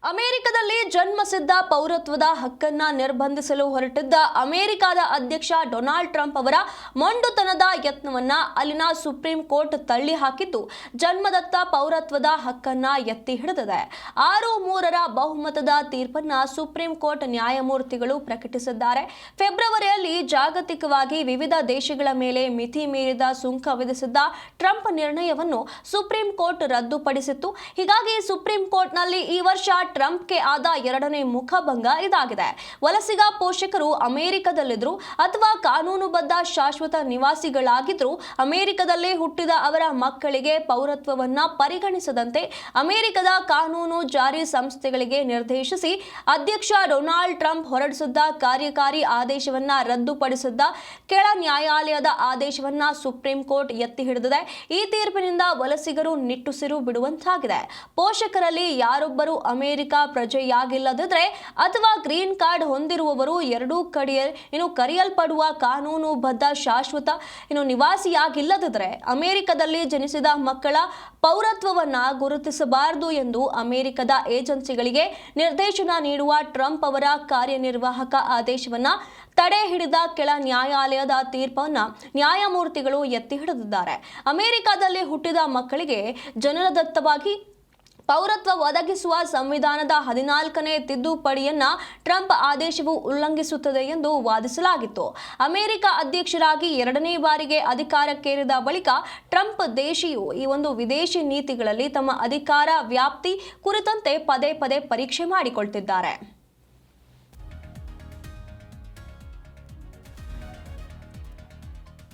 ಅಮೆರಿಕದಲ್ಲಿ ಜನ್ಮಸಿದ್ಧ ಪೌರತ್ವದ ಹಕ್ಕನ್ನ ನಿರ್ಬಂಧಿಸಲು ಹೊರಟಿದ್ದ ಅಮೆರಿಕದ ಅಧ್ಯಕ್ಷ ಡೊನಾಲ್ಡ್ ಟ್ರಂಪ್ ಅವರ ಮೊಂಡುತನದ ಯತ್ನವನ್ನ ಅಲ್ಲಿನ ಸುಪ್ರೀಂ ಕೋರ್ಟ್ ತಳ್ಳಿ ಹಾಕಿದ್ದು ಜನ್ಮದತ್ತ ಪೌರತ್ವದ ಹಕ್ಕನ್ನ ಎತ್ತಿ ಹಿಡಿದಿದೆ. 6-3 ಬಹುಮತದ ತೀರ್ಪನ್ನ ಸುಪ್ರೀಂ ಕೋರ್ಟ್ ನ್ಯಾಯಮೂರ್ತಿಗಳು ಪ್ರಕಟಿಸಿದ್ದಾರೆ. ಫೆಬ್ರವರಿಯಲ್ಲಿ ಜಾಗತಿಕವಾಗಿ ವಿವಿಧ ದೇಶಗಳ ಮೇಲೆ ಮಿತಿ ಮೀರಿದ ಸುಂಕ ವಿಧಿಸಿದ್ದ ಟ್ರಂಪ್ ನಿರ್ಣಯವನ್ನು ಸುಪ್ರೀಂ ಕೋರ್ಟ್ ರದ್ದುಪಡಿಸಿತ್ತು. ಹೀಗಾಗಿ ಸುಪ್ರೀಂ ಕೋರ್ಟ್ನಲ್ಲಿ ಈ ವರ್ಷ ಟ್ರಂಪ್ಗೆ ಆದ ಎರಡನೇ ಮುಖಭಂಗ ಇದಾಗಿದೆ. ವಲಸಿಗ ಪೋಷಕರು ಅಮೆರಿಕದಲ್ಲಿದ್ರು ಅಥವಾ ಕಾನೂನುಬದ್ಧ ಶಾಶ್ವತ ನಿವಾಸಿಗಳಾಗಿದ್ರು ಅಮೆರಿಕದಲ್ಲಿ ಹುಟ್ಟಿದ ಅವರ ಮಕ್ಕಳಿಗೆ ಪೌರತ್ವವನ್ನ ಪರಿಗಣಿಸದಂತೆ ಅಮೆರಿಕದ ಕಾನೂನು ಜಾರಿ ಸಂಸ್ಥೆಗಳಿಗೆ ನಿರ್ದೇಶಿಸಿ ಅಧ್ಯಕ್ಷ ಡೊನಾಲ್ಡ್ ಟ್ರಂಪ್ ಹೊರಡಿಸಿದ್ದ ಕಾರ್ಯಕಾರಿ ಆದೇಶವನ್ನ ರದ್ದುಪಡಿಸಿದ್ದ ಕೆಳ ನ್ಯಾಯಾಲಯದ ಆದೇಶವನ್ನ ಸುಪ್ರೀಂ ಕೋರ್ಟ್ ಎತ್ತಿ ಹಿಡಿದಿದೆ. ಈ ತೀರ್ಪಿನಿಂದ ವಲಸಿಗರು ನಿಟ್ಟುಸಿರು ಬಿಡುವಂತಾಗಿದೆ. ಪೋಷಕರಲ್ಲಿ ಯಾರೊಬ್ಬರು ಅಮೆರಿಕ ಪ್ರಜೆಯಾಗಿಲ್ಲದಿದ್ರೆ ಅಥವಾ ಗ್ರೀನ್ ಕಾರ್ಡ್ ಹೊಂದಿರುವವರು ಎರಡೂ ಕರೆಯಲ್ಪಡುವ ಕಾನೂನುಬದ್ಧ ಶಾಶ್ವತ ನಿವಾಸಿಯಾಗಿಲ್ಲದಿದ್ರೆ ಅಮೆರಿಕದಲ್ಲಿ ಜನಿಸಿದ ಮಕ್ಕಳ ಪೌರತ್ವವನ್ನ ಗುರುತಿಸಬಾರದು ಎಂದು ಅಮೆರಿಕದ ಏಜೆನ್ಸಿಗಳಿಗೆ ನಿರ್ದೇಶನ ನೀಡುವ ಟ್ರಂಪ್ ಅವರ ಕಾರ್ಯನಿರ್ವಾಹಕ ಆದೇಶವನ್ನ ತಡೆ ಹಿಡಿದ ಕೆಳ ನ್ಯಾಯಾಲಯದ ತೀರ್ಪನ್ನ ನ್ಯಾಯಮೂರ್ತಿಗಳು ಎತ್ತಿ ಹಿಡಿದಿದ್ದಾರೆ. ಅಮೆರಿಕದಲ್ಲಿ ಹುಟ್ಟಿದ ಮಕ್ಕಳಿಗೆ ಜನನದತ್ತವಾಗಿ ಪೌರತ್ವ ಒದಗಿಸುವ ಸಂವಿಧಾನದ 14ನೇ ತಿದ್ದುಪಡಿಯನ್ನ ಟ್ರಂಪ್ ಆದೇಶವು ಉಲ್ಲಂಘಿಸುತ್ತದೆ ಎಂದು ವಾದಿಸಲಾಗಿತ್ತು. ಅಮೆರಿಕ ಅಧ್ಯಕ್ಷರಾಗಿ 2ನೇ ಬಾರಿಗೆ ಅಧಿಕಾರಕ್ಕೇರಿದ ಬಳಿಕ ಟ್ರಂಪ್ ದೇಶೀಯು ಈ ವಿದೇಶಿ ನೀತಿಗಳಲ್ಲಿ ತಮ್ಮ ಅಧಿಕಾರ ವ್ಯಾಪ್ತಿ ಕುರಿತಂತೆ ಪದೇ ಪದೇ ಪರೀಕ್ಷೆ ಮಾಡಿಕೊಳ್ತಿದ್ದಾರೆ.